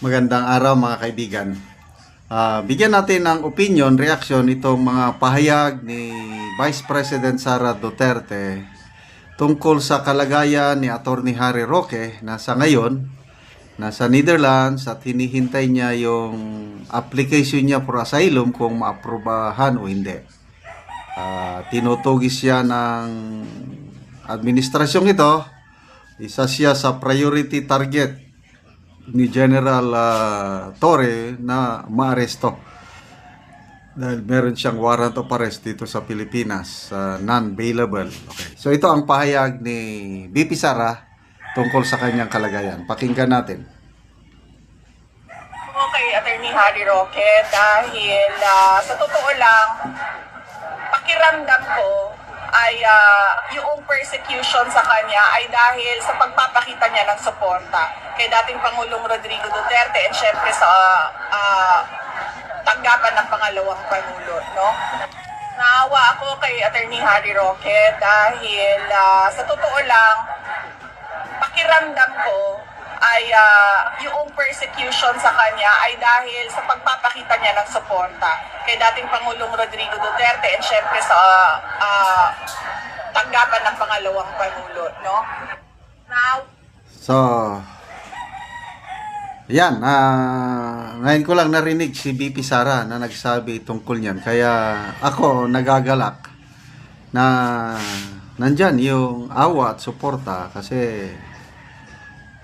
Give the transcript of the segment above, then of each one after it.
Magandang araw mga kaibigan. Bigyan natin ng opinion, reaction itong mga pahayag ni Vice President Sara Duterte tungkol sa kalagayan ni Atty. Harry Roque na sa ngayon nasa Netherlands at hinihintay niya yung application niya for asylum kung maaprubahan o hindi. Tinutugis siya ng administrasyong ito. Isa siya sa priority target ni General Torre na maaresto dahil meron siyang warrant of arrest dito sa Pilipinas, non-bailable. Okay. So ito ang pahayag ni VP Sara tungkol sa kanyang kalagayan. Pakinggan natin. Okay, Atty. Harry Roque, dahil sa totoo lang, pakiramdam ko ay yung persecution sa kanya ay dahil sa pagpapakita niya ng suporta kay dating Pangulong Rodrigo Duterte and syempre sa tanggapan ng pangalawang Pangulo, no? Naawa ako kay Atty. Harry Roque dahil sa totoo lang, pakiramdam ko ay yung persecution sa kanya ay dahil sa pagpapakita niya ng suporta kay dating Pangulong Rodrigo Duterte and syempre sa tanggapan ng pangalawang Pangulo, no? So, yan, ngayon ko lang narinig si VP Sara na nagsabi tungkol niyan. Kaya ako nagagalak na nandyan yung awa at suporta kasi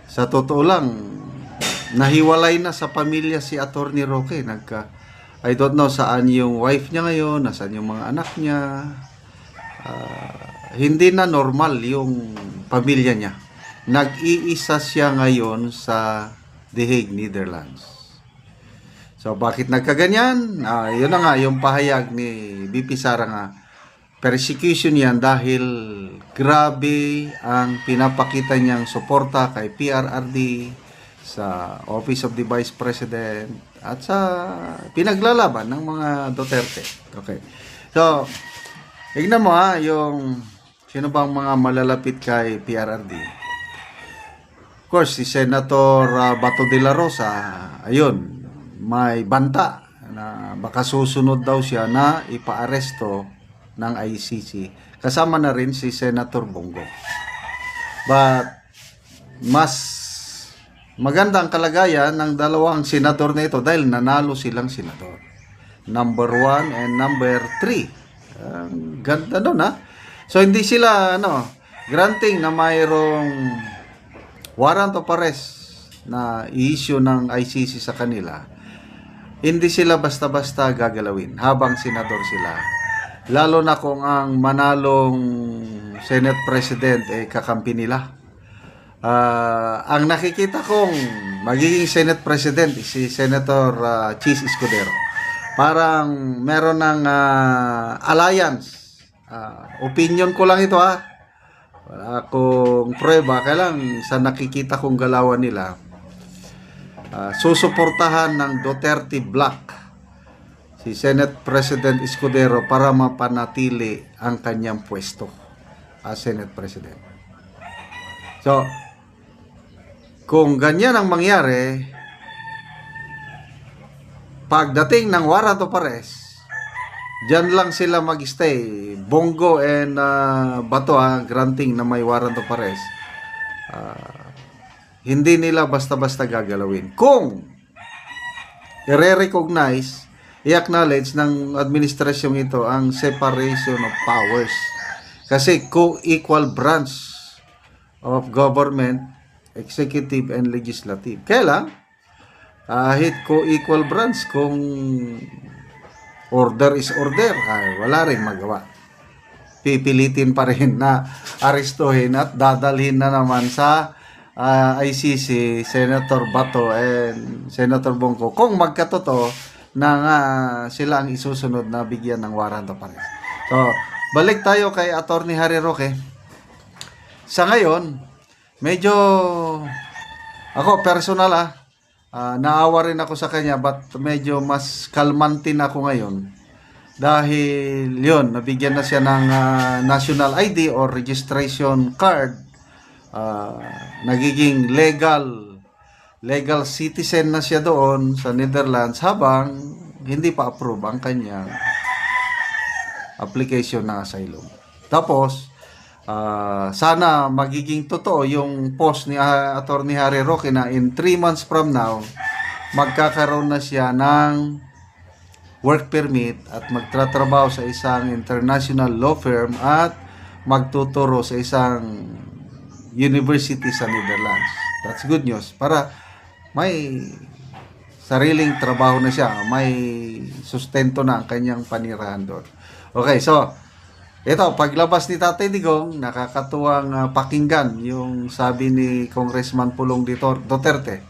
sa totoo lang, nahiwalay na sa pamilya si Atty. Roque. I don't know saan yung wife niya ngayon, nasaan yung mga anak niya. Hindi na normal yung pamilya niya. Nag-iisa siya ngayon sa The Hague, Netherlands. So, bakit nagkaganyan? Yun na nga, yung pahayag ni VP Sara nga, persecution yan dahil grabe ang pinapakita niyang suporta kay PRRD, sa Office of the Vice President, at sa pinaglalaban ng mga Duterte. Okay. So, tignan mo yung sino bang mga malalapit kay PRRD. Of course, si Senator Bato de la Rosa, ayun, may banta na baka susunod daw siya na ipaaresto ng ICC. Kasama na rin si Senator Bongo. But mas maganda ang kalagayan ng dalawang senador na ito dahil nanalo silang senador. Number 1 and number 3. Ganda doon So hindi sila granting na mayroong warrant of arrest na i-issue ng ICC sa kanila. Hindi sila basta-basta gagalawin habang senador sila. Lalo na kung ang manalong Senate President kakampi nila. Ang nakikita kong magiging Senate President si Senator Chis Escudero. Parang meron ng alliance. Opinion ko lang ito Wala akong prueba. Kaya lang sa nakikita kong galawan nila, susuportahan ng Duterte Black si Senate President Escudero para mapanatili ang kanyang pwesto as Senate President. So, kung ganyan ang mangyari, pagdating ng warrant of arrest, dyan lang sila mag-stay. Bongo and Bato granting na may warrant of arrest. Hindi nila basta-basta gagalawin. Kung i-recognize, i-acknowledge ng administrasyong ito ang separation of powers. Kasi co-equal branch of government, executive and legislative. Kaya lang, kahit co-equal branch, kung order is order, wala rin magawa. Pipilitin pa rin na arestuhin at dadalhin na naman sa ICC Senator Bato and Senator Bongo kung magkatotoo na sila ang isusunod na bigyan ng warrant of arrest. So, balik tayo kay Atty. Harry Roque. Sa ngayon, medyo ako personal naawa rin ako sa kanya, but medyo mas kalmantin ako ngayon dahil yun, nabigyan na siya ng national ID or registration card. Nagiging legal legal citizen na siya doon sa Netherlands habang hindi pa approve ang kanyang application ng asylum. Tapos, sana magiging totoo yung post ni Attorney Harry Roque na in 3 months from now, magkakaroon na siya ng work permit at magtratrabaho sa isang international law firm at magtuturo sa isang university sa Netherlands. That's good news. Para may sariling trabaho na siya, may sustento na ang kanyang panirahan doon. Okay, so ito, paglabas ni Tatay Digong, nakakatuwang pakinggan yung sabi ni Congressman Pulong Duterte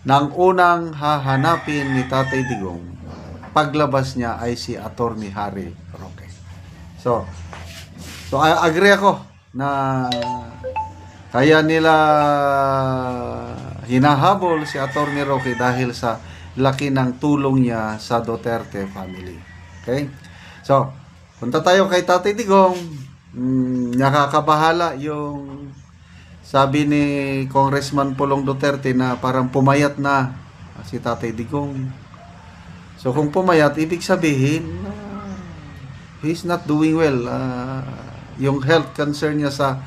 na ang unang hahanapin ni Tatay Digong paglabas niya ay si Attorney Harry Roque. So I agree ako na kaya nila hinahabol si Attorney Roque dahil sa laki ng tulong niya sa Duterte family. Okay? So, punta tayo kay Tatay Digong. Nakakabahala yung sabi ni Congressman Pulong Duterte na parang pumayat na si Tatay Digong. So, kung pumayat, ibig sabihin he's not doing well. Yung health concern niya sa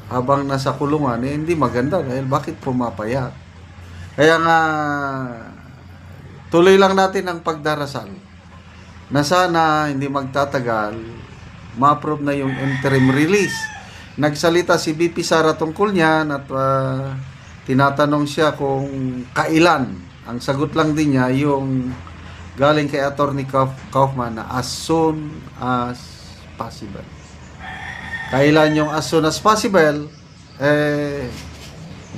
habang nasa kulungan, hindi maganda dahil bakit pumapayat. Kaya nga, tuloy lang natin ang pagdarasal na sana hindi magtatagal, ma-approve na yung interim release. Nagsalita si BP Sara tungkol niyan at tinatanong siya kung kailan. Ang sagot lang din niya yung galing kay Attorney Kaufman na as soon as possible. Kailan yung as soon as possible,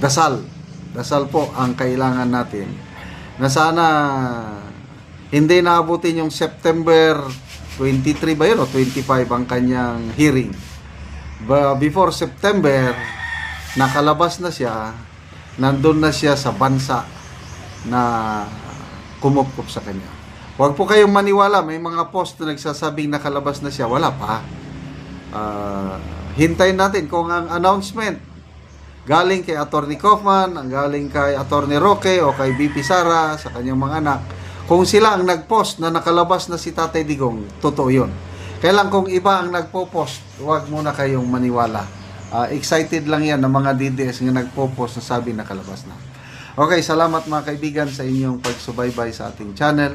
dasal. Dasal po ang kailangan natin. Na sana hindi naabutin yung September 23 ba yun o 25 ang kanyang hearing. Before September, nakalabas na siya, nandun na siya sa bansa na kumupkup sa kanya. Huwag po kayong maniwala, may mga post na nagsasabing nakalabas na siya, wala pa. Hintayin natin kung ang announcement galing kay Attorney Kaufman, ang galing kay Attorney Roque o kay BP Sara sa kanyang mga anak, kung sila ang nagpost na nakalabas na si Tatay Digong, totoo yun. Kailan kung iba ang nagpo-post, huwag muna kayong maniwala. Excited lang yan ng mga DDS na nagpo-post na sabi nakalabas na. Okay, salamat mga kaibigan sa inyong pagsubaybay sa ating channel.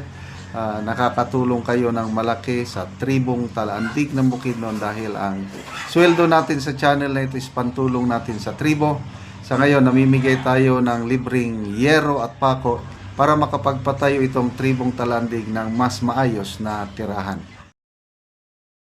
Nakakatulong kayo ng malaki sa tribong Talaantig ng Bukidnon dahil ang sweldo natin sa channel na ito is pantulong natin sa tribo. Sa ngayon, namimigay tayo ng libreng yero at pako para makapagpatayo itong tribong Talaantig ng mas maayos na tirahan.